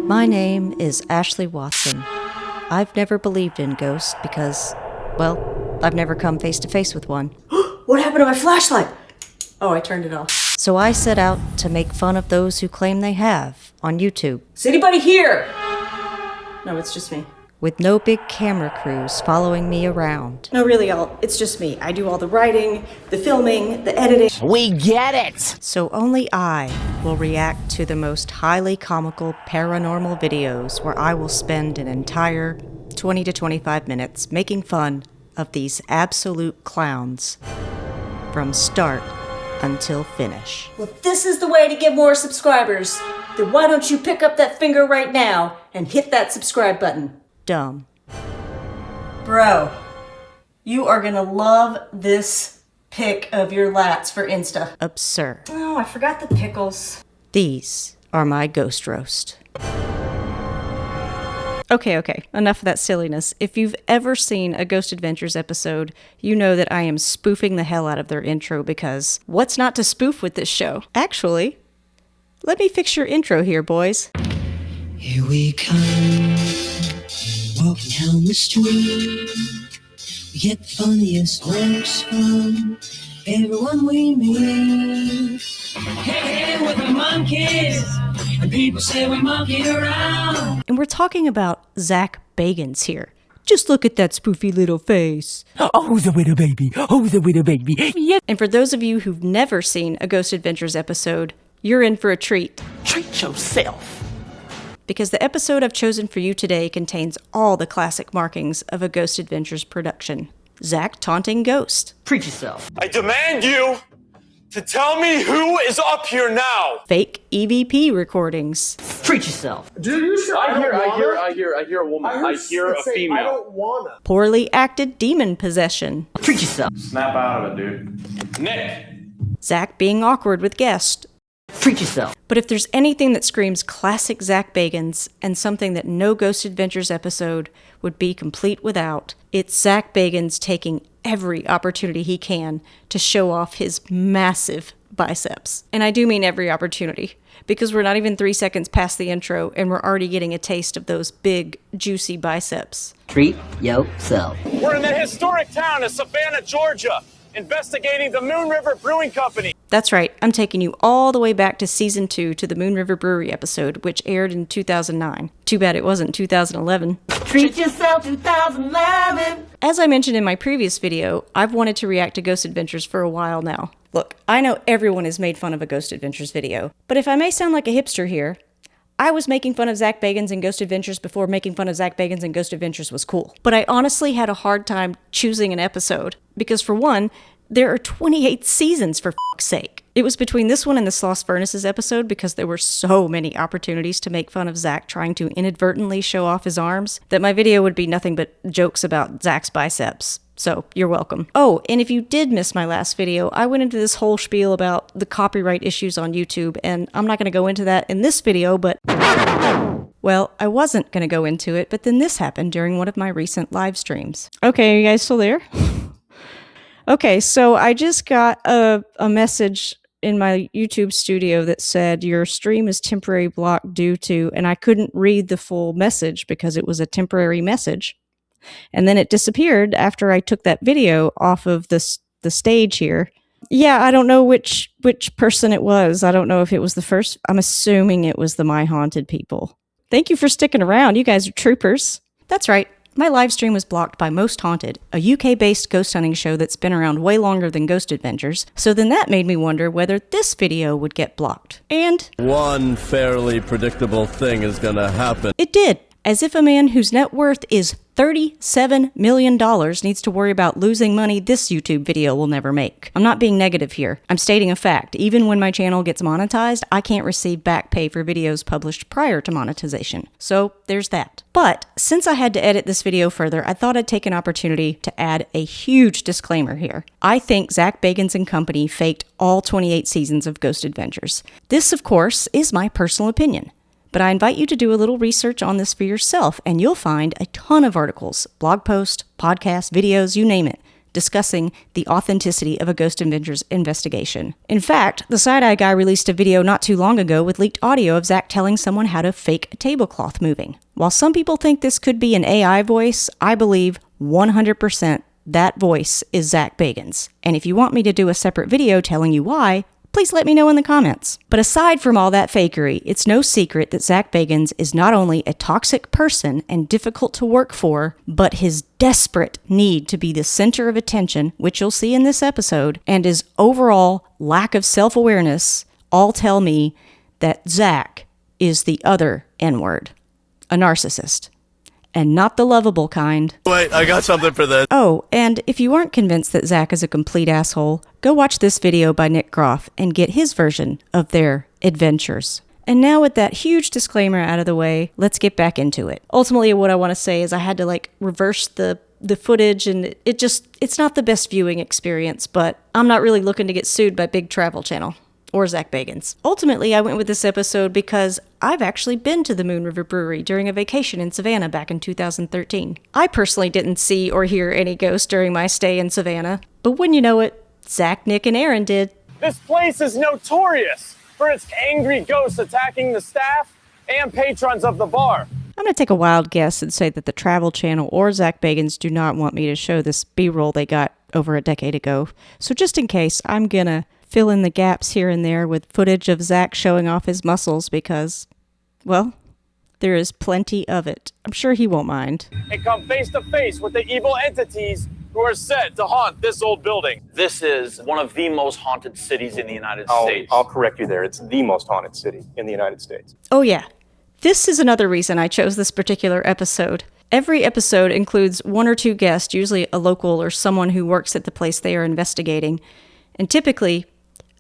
My name is Ashley Watson. I've never believed in ghosts because, well, I've never come face to face with one. What happened to my flashlight? Oh, I turned it off. So I set out to make fun of those who claim they have on YouTube. Is anybody here? No, it's just me. With no big camera crews following me around. No, really, it's just me. I do all the writing, the filming, the editing. We get it! So only I will react to the most highly comical paranormal videos where I will spend an entire 20 to 25 minutes making fun of these absolute clowns from start until finish. Well, if this is the way to get more subscribers, then why don't you pick up that finger right now and hit that subscribe button? Dumb. Bro, you are gonna love this pic of your lats for Insta. Absurd. Oh, I forgot the pickles. These are my ghost roast. Okay, enough of that silliness. If you've ever seen a Ghost Adventures episode, you know that I am spoofing the hell out of their intro because what's not to spoof with this show? Actually, let me fix your intro here, boys. Here we come, walking down the street. We get the funniest looks from everyone we meet. Hey, we're the monkeys, and people say we monkey around. And we're talking about Zach Bagans here. Just look at that spoofy little face. Oh, the widow baby. Oh, the widow baby. Yeah. And for those of you who've never seen a Ghost Adventures episode, you're in for a treat. Treat yourself. Because the episode I've chosen for you today contains all the classic markings of a Ghost Adventures production. Zach taunting Ghost. Treat yourself. I demand you to tell me who is up here now. Fake EVP recordings. Treat yourself. I hear a woman. I hear a female. I don't wanna. Poorly acted demon possession. Treat yourself. Snap out of it, dude. Nick. Zach being awkward with guest. Treat yourself. But if there's anything that screams classic Zach Bagans and something that no Ghost Adventures episode would be complete without, it's Zach Bagans taking every opportunity he can to show off his massive biceps. And I do mean every opportunity, because we're not even 3 seconds past the intro and we're already getting a taste of those big, juicy biceps. Treat yourself. We're in the historic town of Savannah, Georgia, investigating the Moon River Brewing Company. That's right, I'm taking you all the way back to season 2 to the Moon River Brewery episode, which aired in 2009. Too bad it wasn't 2011. Treat yourself 2011. As I mentioned in my previous video, I've wanted to react to Ghost Adventures for a while now. Look, I know everyone has made fun of a Ghost Adventures video, but if I may sound like a hipster here, I was making fun of Zach Bagans and Ghost Adventures before making fun of Zach Bagans and Ghost Adventures was cool. But I honestly had a hard time choosing an episode, because for one, there are 28 seasons for f***'s sake. It was between this one and the Sloss Furnaces episode because there were so many opportunities to make fun of Zach trying to inadvertently show off his arms that my video would be nothing but jokes about Zach's biceps. So, you're welcome. Oh, and if you did miss my last video, I went into this whole spiel about the copyright issues on YouTube, and I'm not going to go into that in this video, but... Well, I wasn't going to go into it, but then this happened during one of my recent live streams. Okay, are you guys still there? Okay, so I just got a message in my YouTube studio that said your stream is temporarily blocked due to, and I couldn't read the full message because it was a temporary message. And then it disappeared after I took that video off of the stage here. Yeah, I don't know which person it was. I don't know if it was the first. I'm assuming it was the My Haunted people. Thank you for sticking around. You guys are troopers. That's right. My live stream was blocked by Most Haunted, a UK-based ghost hunting show that's been around way longer than Ghost Adventures, so then that made me wonder whether this video would get blocked. And... one fairly predictable thing is gonna happen. It did. As if a man whose net worth is $37 million needs to worry about losing money this YouTube video will never make. I'm not being negative here. I'm stating a fact. Even when my channel gets monetized, I can't receive back pay for videos published prior to monetization. So there's that. But since I had to edit this video further, I thought I'd take an opportunity to add a huge disclaimer here. I think Zach Bagans and company faked all 28 seasons of Ghost Adventures. This, of course, is my personal opinion. But I invite you to do a little research on this for yourself, and you'll find a ton of articles, blog posts, podcasts, videos, you name it, discussing the authenticity of a Ghost Adventures investigation. In fact, the Side-Eye Guy released a video not too long ago with leaked audio of Zach telling someone how to fake a tablecloth moving. While some people think this could be an AI voice, I believe 100% that voice is Zach Bagans. And if you want me to do a separate video telling you why, please let me know in the comments. But aside from all that fakery, it's no secret that Zach Bagans is not only a toxic person and difficult to work for, but his desperate need to be the center of attention, which you'll see in this episode, and his overall lack of self-awareness all tell me that Zach is the other N-word, a narcissist. And not the lovable kind. Wait, I got something for this. Oh, and if you aren't convinced that Zach is a complete asshole, go watch this video by Nick Groff and get his version of their adventures. And now with that huge disclaimer out of the way, let's get back into it. Ultimately, what I want to say is I had to reverse the footage, and it's not the best viewing experience, but I'm not really looking to get sued by Big Travel Channel or Zach Bagans. Ultimately, I went with this episode because I've actually been to the Moon River Brewery during a vacation in Savannah back in 2013. I personally didn't see or hear any ghosts during my stay in Savannah, but wouldn't you know it, Zach, Nick, and Aaron did. This place is notorious for its angry ghosts attacking the staff and patrons of the bar. I'm going to take a wild guess and say that the Travel Channel or Zach Bagans do not want me to show this B-roll they got over a decade ago. So just in case, I'm going to fill in the gaps here and there with footage of Zach showing off his muscles because, well, there is plenty of it. I'm sure he won't mind. And come face to face with the evil entities who are said to haunt this old building. This is one of the most haunted cities in the United States. I'll correct you there. It's the most haunted city in the United States. Oh yeah. This is another reason I chose this particular episode. Every episode includes one or two guests, usually a local or someone who works at the place they are investigating. And typically,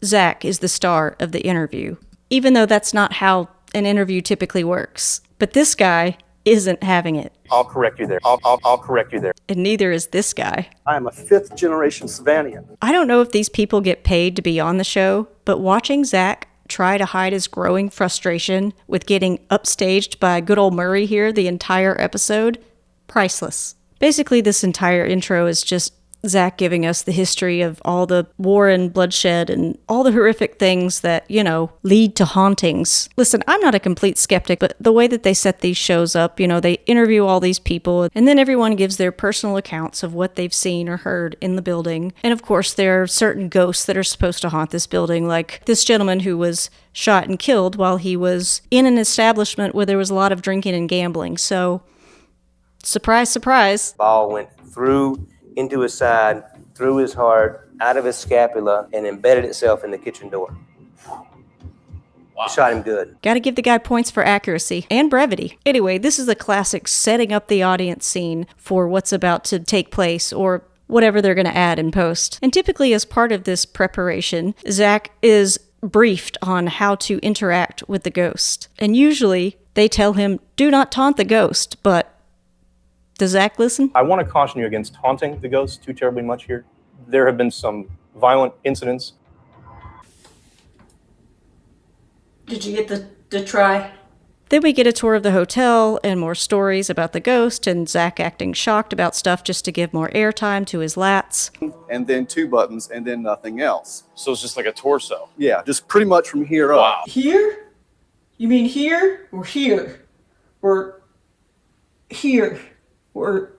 Zach is the star of the interview, even though that's not how an interview typically works. But this guy isn't having it. I'll correct you there. I'll correct you there. And neither is this guy. I am a fifth-generation Savannian. I don't know if these people get paid to be on the show, but watching Zach try to hide his growing frustration with getting upstaged by good old Murray here the entire episode, priceless. Basically, this entire intro is just Zach giving us the history of all the war and bloodshed and all the horrific things that, lead to hauntings. Listen, I'm not a complete skeptic, but the way that they set these shows up, they interview all these people, and then everyone gives their personal accounts of what they've seen or heard in the building. And of course, there are certain ghosts that are supposed to haunt this building, like this gentleman who was shot and killed while he was in an establishment where there was a lot of drinking and gambling. So, surprise, surprise. Ball went through into his side, through his heart, out of his scapula, and embedded itself in the kitchen door. Wow. Shot him good. Gotta give the guy points for accuracy and brevity. Anyway, this is a classic setting up the audience scene for what's about to take place or whatever they're gonna add in post. And typically as part of this preparation, Zach is briefed on how to interact with the ghost. And usually they tell him, do not taunt the ghost, but does Zach listen? I want to caution you against taunting the ghost too terribly much here. There have been some violent incidents. Did you get the try? Then we get a tour of the hotel and more stories about the ghost and Zach acting shocked about stuff just to give more airtime to his lats. And then 2 buttons and then nothing else. So it's just like a torso. Yeah, just pretty much from here up. Wow. Here? You mean here or here? Or here? Or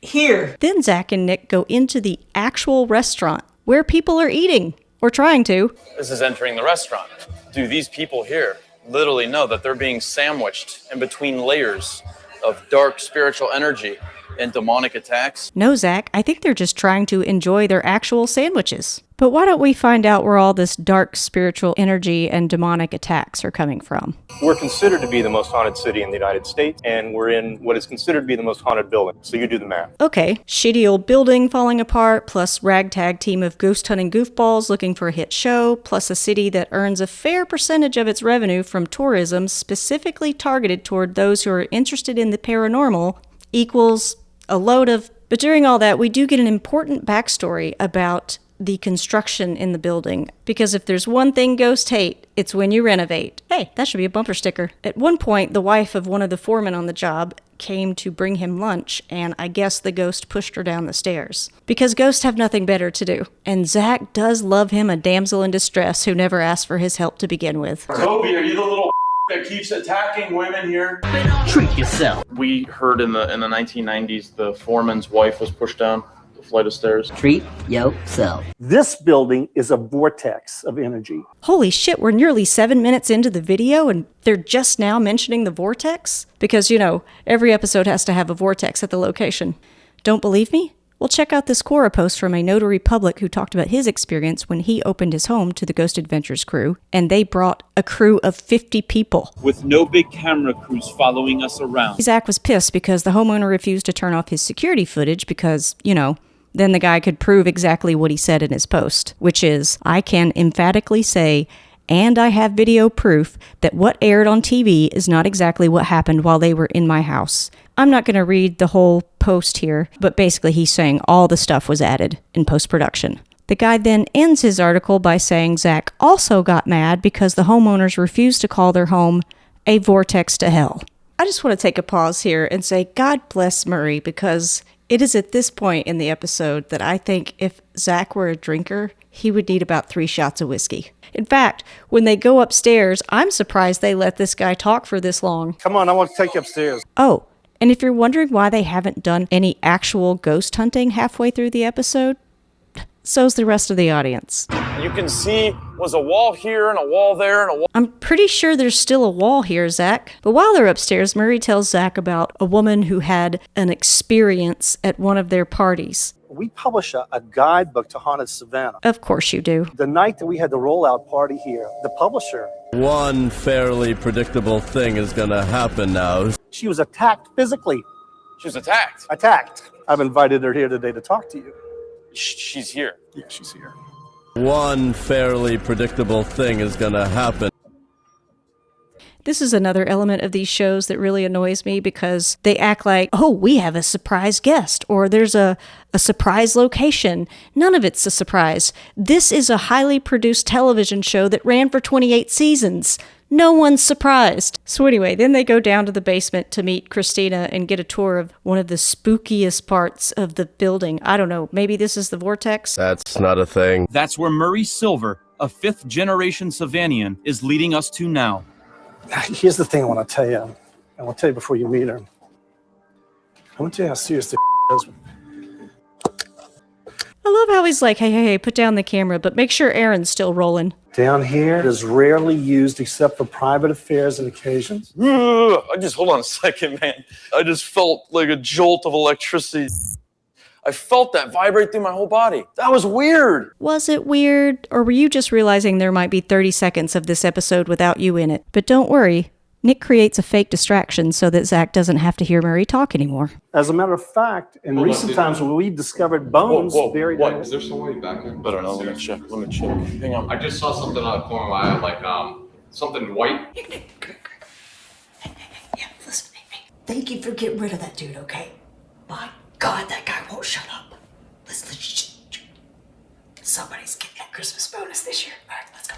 here? Then Zach and Nick go into the actual restaurant where people are eating, or trying to. This is entering the restaurant. Do these people here literally know that they're being sandwiched in between layers of dark spiritual energy and demonic attacks? No, Zach, I think they're just trying to enjoy their actual sandwiches. But why don't we find out where all this dark spiritual energy and demonic attacks are coming from? We're considered to be the most haunted city in the United States, and we're in what is considered to be the most haunted building. So you do the math. Okay, shitty old building falling apart, plus ragtag team of ghost hunting goofballs looking for a hit show, plus a city that earns a fair percentage of its revenue from tourism specifically targeted toward those who are interested in the paranormal, equals a load of... But during all that, we do get an important backstory about the construction in the building. Because if there's one thing ghosts hate, it's when you renovate. Hey, that should be a bumper sticker. At one point, the wife of one of the foremen on the job came to bring him lunch, and I guess the ghost pushed her down the stairs. Because ghosts have nothing better to do. And Zach does love him a damsel in distress who never asked for his help to begin with. Toby, are you the little that keeps attacking women here? Treat yourself. We heard in the 1990s the foreman's wife was pushed down the flight of stairs. Treat yourself. This building is a vortex of energy. Holy shit, we're nearly 7 minutes into the video and they're just now mentioning the vortex? Because, you know, every episode has to have a vortex at the location. Don't believe me? Well, check out this Quora post from a notary public who talked about his experience when he opened his home to the Ghost Adventures crew, and they brought a crew of 50 people. With no big camera crews following us around. Zach was pissed because the homeowner refused to turn off his security footage because, you know, then the guy could prove exactly what he said in his post, which is, I can emphatically say, and I have video proof that what aired on TV is not exactly what happened while they were in my house. I'm not going to read the whole post here, but basically he's saying all the stuff was added in post-production. The guy then ends his article by saying Zach also got mad because the homeowners refused to call their home a vortex to hell. I just want to take a pause here and say God bless Murray, because it is at this point in the episode that I think if Zach were a drinker, he would need about 3 shots of whiskey. In fact, when they go upstairs, I'm surprised they let this guy talk for this long. Come on, I want to take you upstairs. Oh, and if you're wondering why they haven't done any actual ghost hunting halfway through the episode, so's the rest of the audience. You can see was a wall here and a wall there and a wall. I'm pretty sure there's still a wall here, Zach. But while they're upstairs, Murray tells Zach about a woman who had an experience at one of their parties. We publish a guidebook to Haunted Savannah. Of course you do. The night that we had the rollout party here, the publisher, One fairly predictable thing is gonna happen now. she was attacked physically. She was attacked. Attacked. I've invited her here today to talk to you. She's here. Yeah, she's here. One fairly predictable thing is gonna happen. This is another element of these shows that really annoys me because they act like, oh, we have a surprise guest, or there's a surprise location. None of it's a surprise. This is a highly produced television show that ran for 28 seasons. No one's surprised. So anyway, then they go down to the basement to meet Christina and get a tour of one of the spookiest parts of the building. I don't know, maybe this is the vortex? That's not a thing. That's where Murray Silver, a 5th-generation Savannian, is leading us to now. Here's the thing I want to tell you. I want to tell you before you meet her. I want to tell you how serious this is. I love how he's like, hey, put down the camera, but make sure Aaron's still rolling. Down here is rarely used except for private affairs and occasions. Hold on a second, man. I just felt like a jolt of electricity. I felt that vibrate through my whole body. That was weird. Was it weird, or were you just realizing there might be 30 seconds of this episode without you in it? But don't worry, Nick creates a fake distraction so that Zach doesn't have to hear Murray talk anymore. As a matter of fact, in recent times when we discovered bones buried... What? Is there somebody back there? I don't know. Let me check. Hang on. I just saw something out of the corner of my eye, like something white. Yeah, listen to me. Thank you for getting rid of that dude, okay? My God, that guy won't shut up. Listen, somebody's getting that Christmas bonus this year. All right, let's go.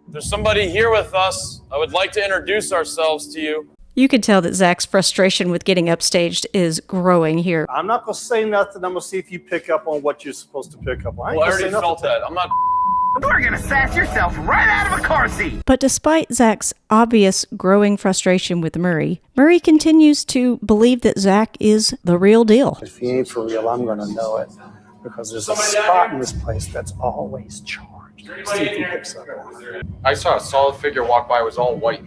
There's somebody here with us. I would like to introduce ourselves to you. You can tell that Zach's frustration with getting upstaged is growing here. I'm not going to say nothing. I'm going to see if you pick up on what you're supposed to pick up on. I already felt that. I'm not... You're gonna sass yourself right out of a car seat. But despite Zach's obvious growing frustration with Murray, Murray continues to believe that Zach is the real deal. If he ain't for real, I'm going to know it. Because there's a spot in this place that's always charged. See if he picks up on it. I saw a solid figure walk by. It was all white.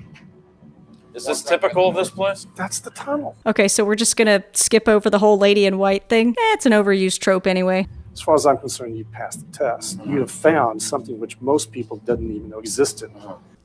Is this typical of this place? That's the tunnel. Okay, so we're just gonna skip over the whole lady in white thing. It's an overused trope anyway. As far as I'm concerned, you passed the test. You have found something which most people didn't even know existed.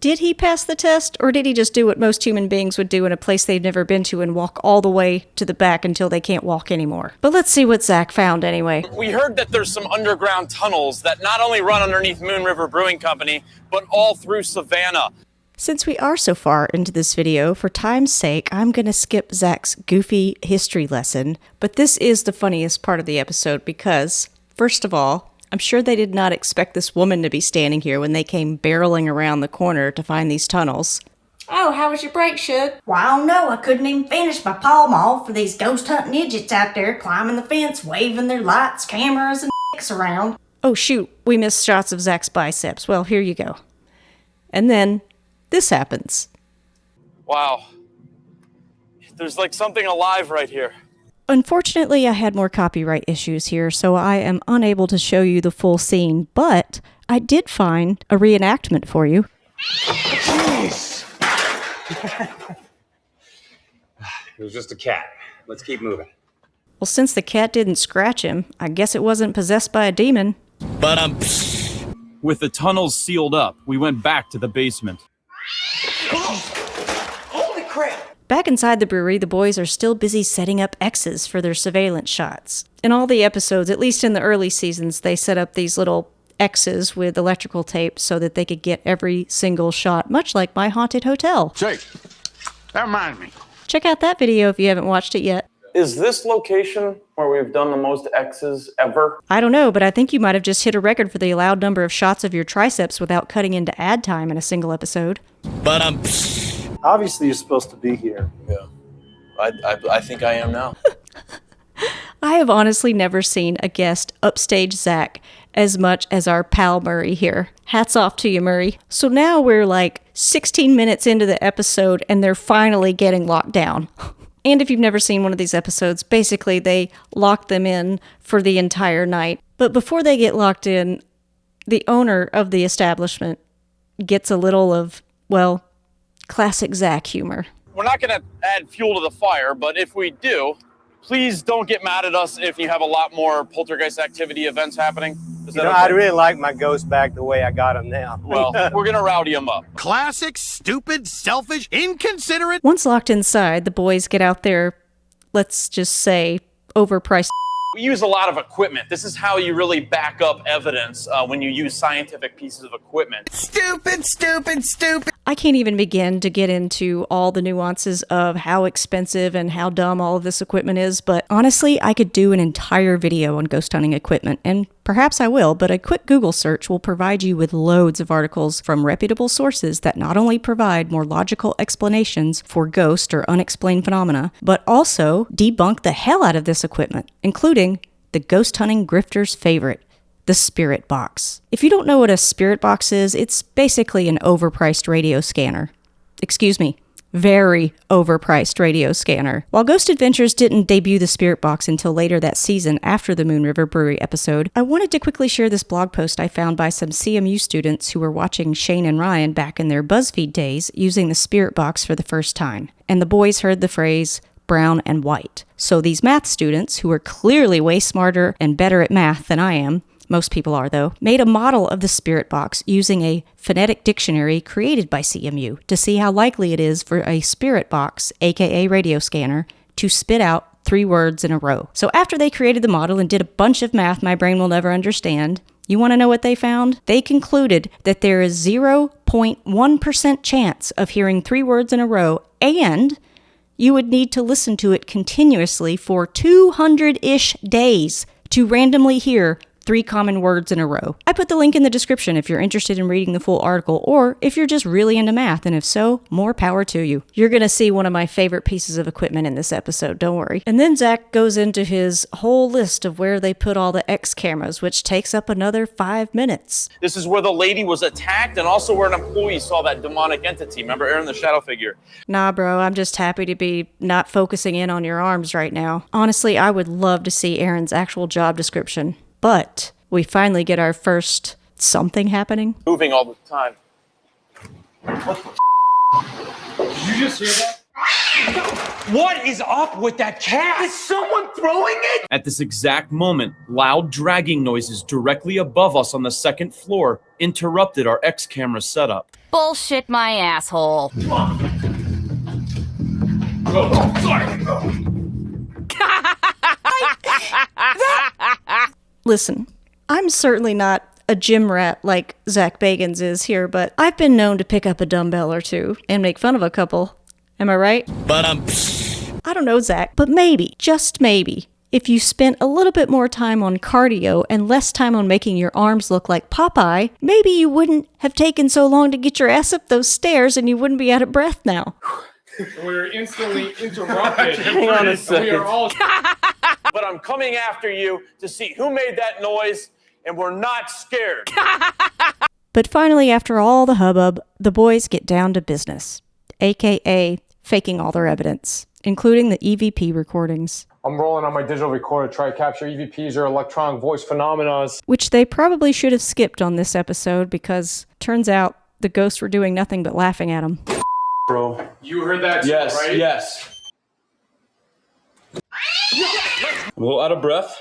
Did he pass the test, or did he just do what most human beings would do in a place they've never been to and walk all the way to the back until they can't walk anymore? But let's see what Zach found anyway. We heard that there's some underground tunnels that not only run underneath Moon River Brewing Company, but all through Savannah. Since we are so far into this video, for time's sake, I'm going to skip Zach's goofy history lesson, but this is the funniest part of the episode because, first of all, I'm sure they did not expect this woman to be standing here when they came barreling around the corner to find these tunnels. Oh, how was your break, Shug? Well, I don't know. I couldn't even finish my Pall Mall for these ghost hunting idiots out there climbing the fence, waving their lights, cameras, and around. Oh shoot, we missed shots of Zach's biceps. Well, here you go. And then this happens. Wow. There's like something alive right here. Unfortunately, I had more copyright issues here, so I am unable to show you the full scene, but I did find a reenactment for you. Jeez! It was just a cat. Let's keep moving. Well, since the cat didn't scratch him, I guess it wasn't possessed by a demon. But with the tunnels sealed up, we went back to the basement. Holy crap! Back inside the brewery, the boys are still busy setting up X's for their surveillance shots. In all the episodes, at least in the early seasons, they set up these little X's with electrical tape so that they could get every single shot, much like my haunted hotel. Jake, that reminds me. Check out that video if you haven't watched it yet. Is this location where we've done the most X's ever? I don't know, but I think you might have just hit a record for the allowed number of shots of your triceps without cutting into ad time in a single episode. But Obviously, you're supposed to be here. Yeah. I think I am now. I have honestly never seen a guest upstage Zach as much as our pal Murray here. Hats off to you, Murray. So now we're like 16 minutes into the episode and they're finally getting locked down. And if you've never seen one of these episodes, basically they lock them in for the entire night. But before they get locked in, the owner of the establishment gets a little of, well, classic Zach humor. We're not going to add fuel to the fire, but if we do, please don't get mad at us if you have a lot more poltergeist activity events happening. I'd really like my ghost back the way I got him now. Well, we're going to rowdy him up. Classic, stupid, selfish, inconsiderate. Once locked inside, the boys get out their, let's just say, overpriced. We use a lot of equipment. This is how you really back up evidence when you use scientific pieces of equipment. Stupid, stupid, stupid. I can't even begin to get into all the nuances of how expensive and how dumb all of this equipment is, but honestly, I could do an entire video on ghost hunting equipment, and perhaps I will, but a quick Google search will provide you with loads of articles from reputable sources that not only provide more logical explanations for ghost or unexplained phenomena, but also debunk the hell out of this equipment, including the ghost hunting grifter's favorite, the spirit box. If you don't know what a spirit box is, it's basically an overpriced radio scanner. Excuse me, very overpriced radio scanner. While Ghost Adventures didn't debut the spirit box until later that season after the River Brewery episode, I wanted to quickly share this blog post I found by some CMU students who were watching Shane and Ryan back in their BuzzFeed days using the spirit box for the first time. And the boys heard the phrase, brown and white. So these math students, who are clearly way smarter and better at math than I am, most people are though, made a model of the spirit box using a phonetic dictionary created by CMU to see how likely it is for a spirit box, aka radio scanner, to spit out 3 words in a row. So after they created the model and did a bunch of math my brain will never understand, you want to know what they found? They concluded that there is 0.1% chance of hearing 3 words in a row, and you would need to listen to it continuously for 200-ish days to randomly hear 3 common words in a row. I put the link in the description if you're interested in reading the full article, or if you're just really into math, and if so, more power to you. You're gonna see one of my favorite pieces of equipment in this episode, don't worry. And then Zach goes into his whole list of where they put all the X cameras, which takes up another 5 minutes. This is where the lady was attacked and also where an employee saw that demonic entity. Remember Aaron, the shadow figure? Nah, bro, I'm just happy to be not focusing in on your arms right now. Honestly, I would love to see Aaron's actual job description. But we finally get our first something happening. Moving all the time. Did you just hear that? What is up with that cat? Is someone throwing it? At this exact moment, loud dragging noises directly above us on the 2nd floor interrupted our X camera setup. Bullshit my asshole. Oh, sorry. Listen, I'm certainly not a gym rat like Zach Bagans is here, but I've been known to pick up a dumbbell or two and make fun of a couple. Am I right? But I don't know, Zach, but maybe, just maybe, If you spent a little bit more time on cardio and less time on making your arms look like Popeye, maybe you wouldn't have taken so long to get your ass up those stairs and you wouldn't be out of breath now. We're instantly interrupted. Hang on a second. We are all... But I'm coming after you to see who made that noise, and we're not scared. But finally, after all the hubbub, the boys get down to business, aka faking all their evidence, including the EVP recordings. I'm rolling on my digital recorder to try to capture EVPs or electronic voice phenomena. Which they probably should have skipped on this episode because turns out the ghosts were doing nothing but laughing at them. Bro. You heard that too, right? Yes. A little out of breath.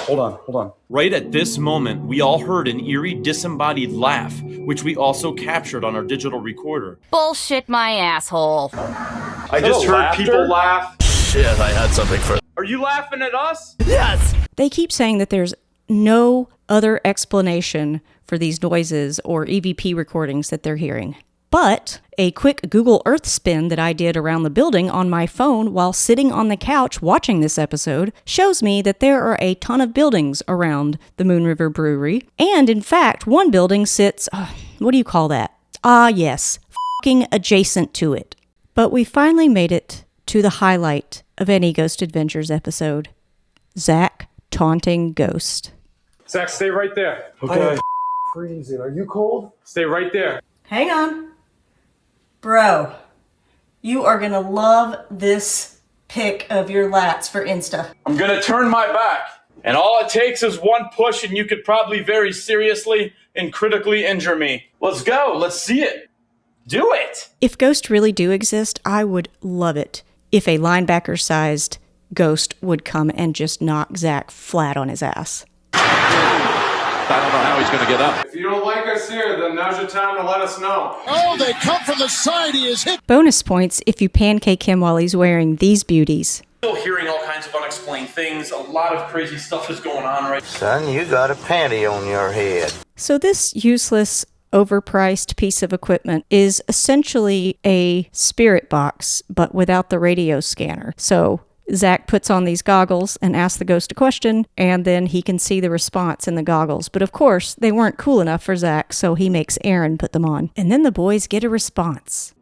Hold on. Right at this moment, we all heard an eerie disembodied laugh, which we also captured on our digital recorder. Bullshit my asshole. I just heard people laugh. Shit, I had something for... Are you laughing at us? Yes! They keep saying that there's no other explanation for these noises or EVP recordings that they're hearing. But a quick Google Earth spin that I did around the building on my phone while sitting on the couch watching this episode shows me that there are a ton of buildings around the Moon River Brewery. And in fact, one building sits, what do you call that? Ah, yes, f***ing adjacent to it. But we finally made it to the highlight of any Ghost Adventures episode. Zach taunting Ghost. Zach, stay right there. Okay. Freezing. Are you cold? Stay right there. Hang on. Bro, you are gonna love this pic of your lats for Insta. I'm gonna turn my back, and all it takes is one push and you could probably very seriously and critically injure me. Let's go, let's see it. Do it! If ghosts really do exist, I would love it if a linebacker-sized ghost would come and just knock Zach flat on his ass. I don't know how he's going to get up. If you don't like us here, then now's your time to let us know. Oh, they come from the side. He is hit. Bonus points if you pancake him while he's wearing these beauties. Still hearing all kinds of unexplained things. A lot of crazy stuff is going on right now. Son, you got a panty on your head. So this useless, overpriced piece of equipment is essentially a spirit box, but without the radio scanner. So Zach puts on these goggles and asks the ghost a question, and then he can see the response in the goggles. But of course, they weren't cool enough for Zach, so he makes Aaron put them on. And then the boys get a response.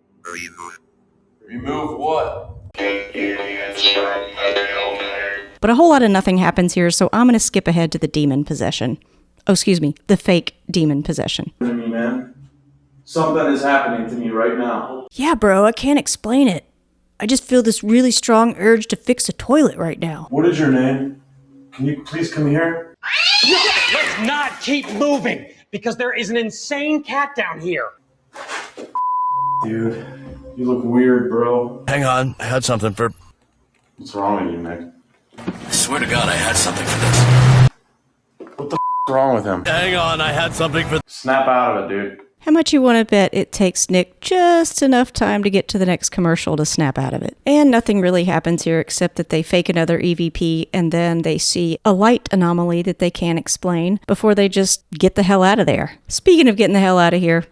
Remove what? But a whole lot of nothing happens here, so I'm going to skip ahead to the demon possession. Oh, excuse me, the fake demon possession. To me, man. Something is happening to me right now. Yeah, bro, I can't explain it. I just feel this really strong urge to fix a toilet right now. What is your name? Can you please come here? Let's not keep moving, because there is an insane cat down here. Dude, you look weird, bro. Hang on, I had something for... What's wrong with you, Nick? I swear to God, I had something for this. What the f***'s wrong with him? Hang on, I had something for... Snap out of it, dude. How much you want to bet it takes Nick just enough time to get to the next commercial to snap out of it? And nothing really happens here except that they fake another EVP and then they see a light anomaly that they can't explain before they just get the hell out of there. Speaking of getting the hell out of here,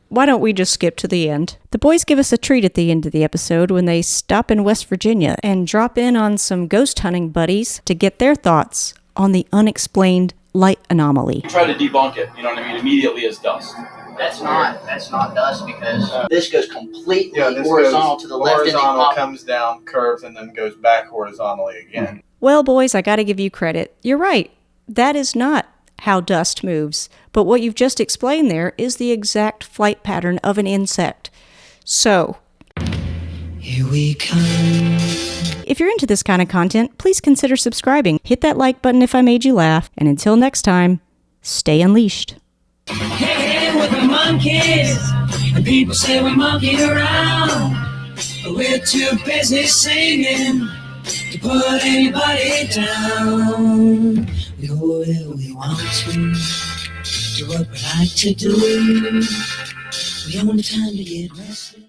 why don't we just skip to the end? The boys give us a treat at the end of the episode when they stop in West Virginia and drop in on some ghost hunting buddies to get their thoughts on the unexplained light anomaly. Try to debunk it, you know what I mean, immediately as dust. That's not dust because this goes completely horizontal to the left and horizontal comes down, curves, and then goes back horizontally again. Well, boys, I gotta give you credit. You're right. That is not how dust moves. But what you've just explained there is the exact flight pattern of an insect. So, here we come. If you're into this kind of content, please consider subscribing. Hit that like button if I made you laugh. And until next time, stay unleashed. Hey, with the monkeys, and people say we monkey around, but we're too busy singing to put anybody down. We go where we want to, do what we like to do. We own the time to get rested.